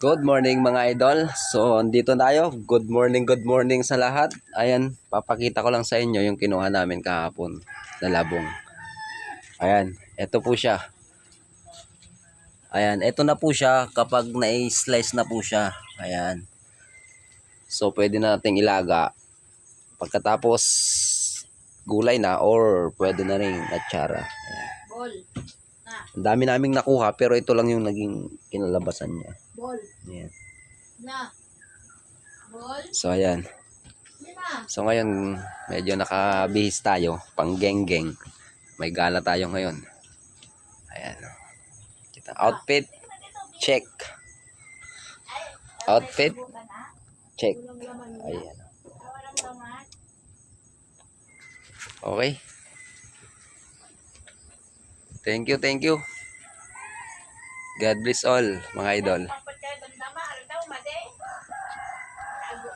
Good morning mga idol. So, andito tayo. Good morning sa lahat. Ayan, papakita ko lang sa inyo yung kinuha namin kahapon na labong. Ayan, ito po siya. Ayan, ito na po siya kapag na-slice na po siya. Ayan. So, pwede na nating ilaga. Pagkatapos, gulay na or pwede na rin atsara. Ayan. Ball. Na. Ang dami naming nakuha pero ito lang yung naging kinalabasan niya. Ball. Ayan. Na. Ball. So, ayan. Lima. So ngayon, medyo nakabihis tayo, pang geng-geng. May gala tayo ngayon. Ayan. Kita outfit check. Outfit check. Ayan. Okay. Thank you. God bless all, mga idol.